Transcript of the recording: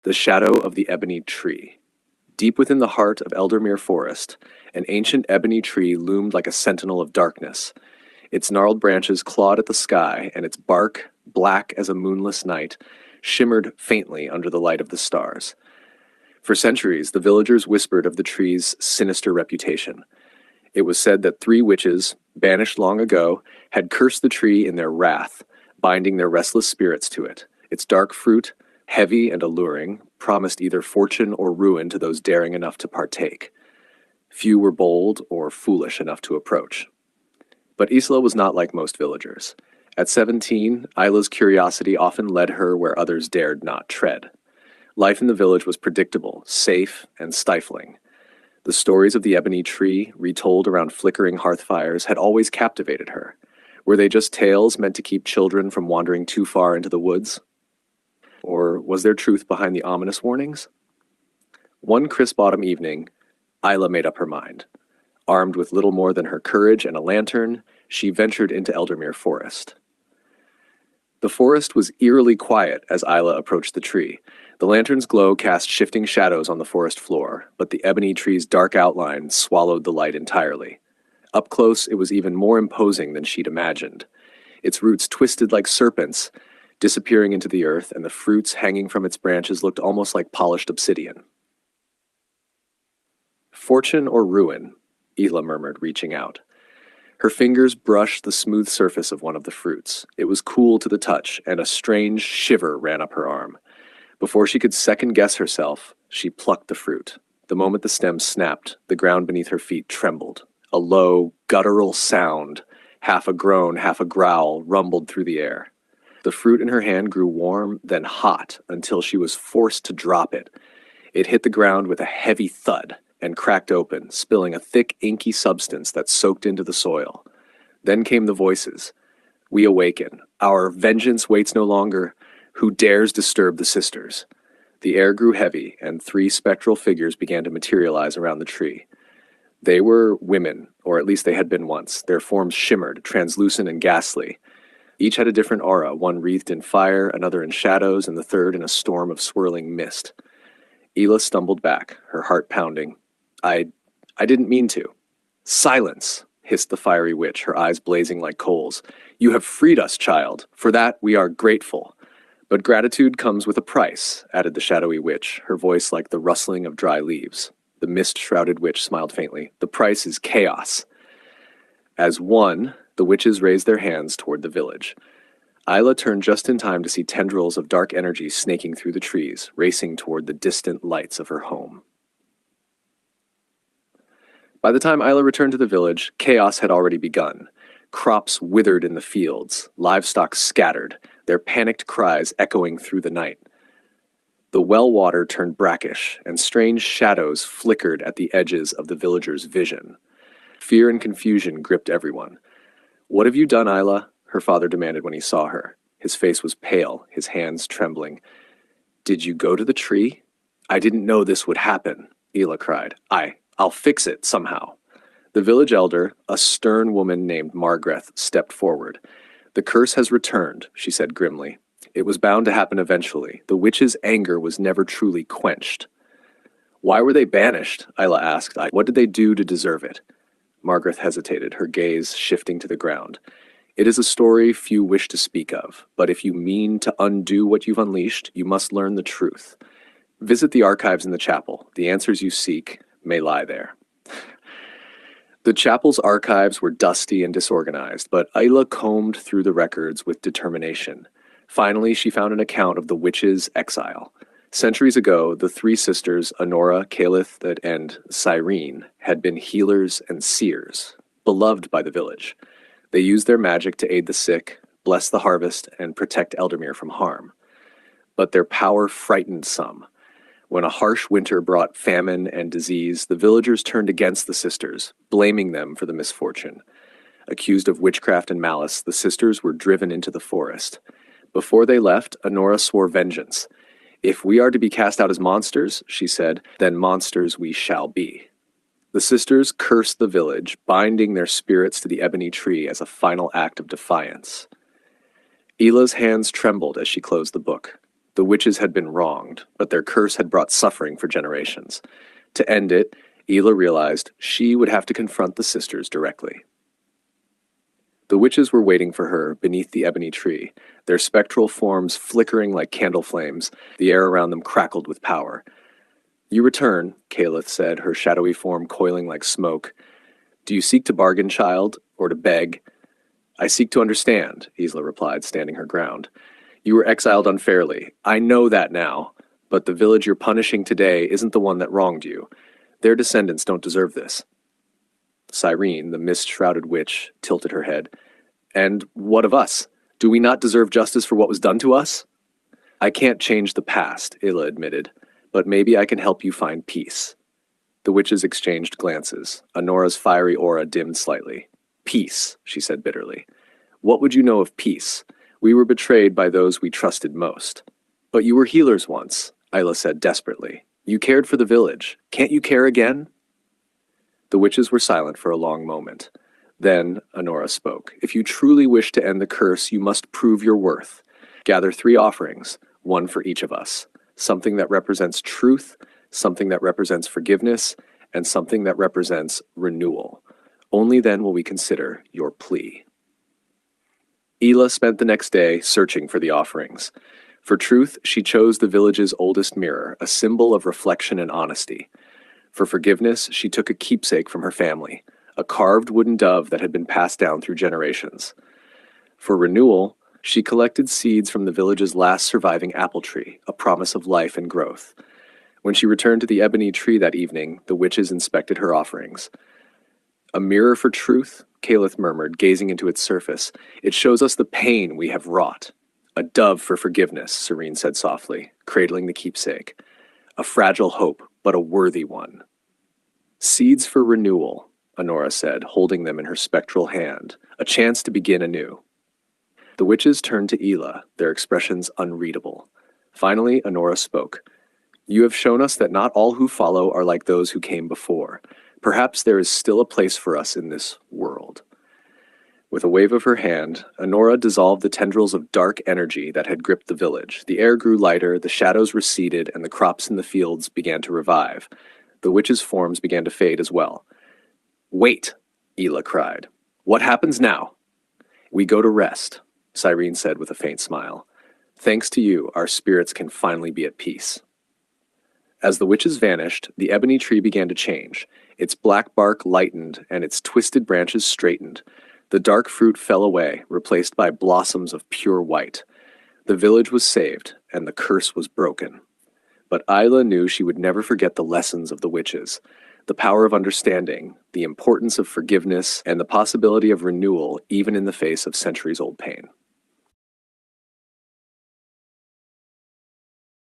The Shadow of the Ebony Tree. Deep within the heart of Eldermere Forest, an ancient ebony tree loomed like a sentinel of darkness. Its gnarled branches clawed at the sky, and its bark, black as a moonless night, shimmered faintly under the light of the stars. For centuries, the villagers whispered of the tree's sinister reputation. It was said that 3 witches, banished long ago, had cursed the tree in their wrath, binding their restless spirits to it. Its dark fruit, heavy and alluring, promised either fortune or ruin to those daring enough to partake. Few were bold or foolish enough to approach. But Isla was not like most villagers. At 17, Isla's curiosity often led her where others dared not tread. Life in the village was predictable, safe, and stifling. The stories of the ebony tree, retold around flickering hearth fires, had always captivated her. Were they just tales meant to keep children from wandering too far into the woods? Or was there truth behind the ominous warnings? One crisp autumn evening, Isla made up her mind. Armed with little more than her courage and a lantern, she ventured into Eldermere Forest. The forest was eerily quiet as Isla approached the tree. The lantern's glow cast shifting shadows on the forest floor, but the ebony tree's dark outline swallowed the light entirely. Up close, it was even more imposing than she'd imagined. Its roots twisted like serpents, disappearing into the earth, and the fruits hanging from its branches looked almost like polished obsidian. "Fortune or ruin," Isla murmured, reaching out. Her fingers brushed the smooth surface of one of the fruits. It was cool to the touch, and a strange shiver ran up her arm. Before she could second-guess herself, she plucked the fruit. The moment the stem snapped, the ground beneath her feet trembled. A low, guttural sound, half a groan, half a growl, rumbled through the air. The fruit in her hand grew warm, then hot, until she was forced to drop it. It hit the ground with a heavy thud and cracked open, spilling a thick, inky substance that soaked into the soil. Then came the voices. "We awaken. Our vengeance waits no longer. Who dares disturb the sisters?" The air grew heavy, and 3 spectral figures began to materialize around the tree. They were women, or at least they had been once. Their forms shimmered, translucent and ghastly. Each had a different aura, one wreathed in fire, another in shadows, and the third in a storm of swirling mist. Isla stumbled back, her heart pounding. I didn't mean to." "Silence," hissed the fiery witch, her eyes blazing like coals. "You have freed us, child. For that we are grateful. But gratitude comes with a price," added the shadowy witch, her voice like the rustling of dry leaves. The mist-shrouded witch smiled faintly. "The price is chaos." As one, the witches raised their hands toward the village. Isla turned just in time to see tendrils of dark energy snaking through the trees, racing toward the distant lights of her home. By the time Isla returned to the village, chaos had already begun. Crops withered in the fields, livestock scattered, their panicked cries echoing through the night. The well water turned brackish, and strange shadows flickered at the edges of the villagers' vision. Fear and confusion gripped everyone. "What have you done, Isla?" her father demanded when he saw her. His face was pale, his hands trembling. "Did you go to the tree?" "I didn't know this would happen," Isla cried. I'll fix it somehow." The village elder, a stern woman named Margaret, stepped forward. "The curse has returned," she said grimly. "It was bound to happen eventually. The witch's anger was never truly quenched." "Why were they banished?" Isla asked. "What did they do to deserve it?" Margaret hesitated, her gaze shifting to the ground. "It is a story few wish to speak of, but if you mean to undo what you've unleashed, you must learn the truth. Visit the archives in the chapel. The answers you seek may lie there." The chapel's archives were dusty and disorganized, but Isla combed through the records with determination. Finally, she found an account of the witch's exile. Centuries ago, the 3 sisters, Honora, Calith, and Cyrene, had been healers and seers, beloved by the village. They used their magic to aid the sick, bless the harvest, and protect Eldermere from harm. But their power frightened some. When a harsh winter brought famine and disease, the villagers turned against the sisters, blaming them for the misfortune. Accused of witchcraft and malice, the sisters were driven into the forest. Before they left, Honora swore vengeance. "If we are to be cast out as monsters," she said, "then monsters we shall be." The sisters cursed the village, binding their spirits to the ebony tree as a final act of defiance. Isla's hands trembled as she closed the book. The witches had been wronged, but their curse had brought suffering for generations. To end it, Ela realized she would have to confront the sisters directly. The witches were waiting for her beneath the ebony tree, their spectral forms flickering like candle flames. The air around them crackled with power. "You return," Caliph said, her shadowy form coiling like smoke. "Do you seek to bargain, child, or to beg?" "I seek to understand," Isla replied, standing her ground. "You were exiled unfairly. I know that now. But the village you're punishing today isn't the one that wronged you. Their descendants don't deserve this." Cyrene, the mist-shrouded witch, tilted her head. "And what of us? Do we not deserve justice for what was done to us?" "I can't change the past," Ila admitted, "but maybe I can help you find peace." The witches exchanged glances. Honora's fiery aura dimmed slightly. "Peace," she said bitterly. "What would you know of peace? We were betrayed by those we trusted most." "But you were healers once," Isla said desperately. "You cared for the village. Can't you care again?" The witches were silent for a long moment. Then Honora spoke. "If you truly wish to end the curse, you must prove your worth. Gather 3 offerings, one for each of us. Something that represents truth, something that represents forgiveness, and something that represents renewal. Only then will we consider your plea." Ela spent the next day searching for the offerings. For truth, she chose the village's oldest mirror, a symbol of reflection and honesty. For forgiveness, she took a keepsake from her family, a carved wooden dove that had been passed down through generations. For renewal, she collected seeds from the village's last surviving apple tree, a promise of life and growth. When she returned to the ebony tree that evening, the witches inspected her offerings. "A mirror for truth," Caliph murmured, gazing into its surface. "It shows us the pain we have wrought." "A dove for forgiveness," Serene said softly, cradling the keepsake. "A fragile hope, but a worthy one." "Seeds for renewal," Honora said, holding them in her spectral hand. "A chance to begin anew." The witches turned to Ela, their expressions unreadable. Finally, Honora spoke. "You have shown us that not all who follow are like those who came before. Perhaps there is still a place for us in this world." With a wave of her hand, Honora dissolved the tendrils of dark energy that had gripped the village. The air grew lighter, the shadows receded, and the crops in the fields began to revive. The witches' forms began to fade as well. "Wait!" Ela cried. "What happens now?" "We go to rest," Cyrene said with a faint smile. "Thanks to you, our spirits can finally be at peace." As the witches vanished, the ebony tree began to change. Its black bark lightened, and its twisted branches straightened. The dark fruit fell away, replaced by blossoms of pure white. The village was saved, and the curse was broken. But Isla knew she would never forget the lessons of the witches, the power of understanding, the importance of forgiveness, and the possibility of renewal even in the face of centuries-old pain.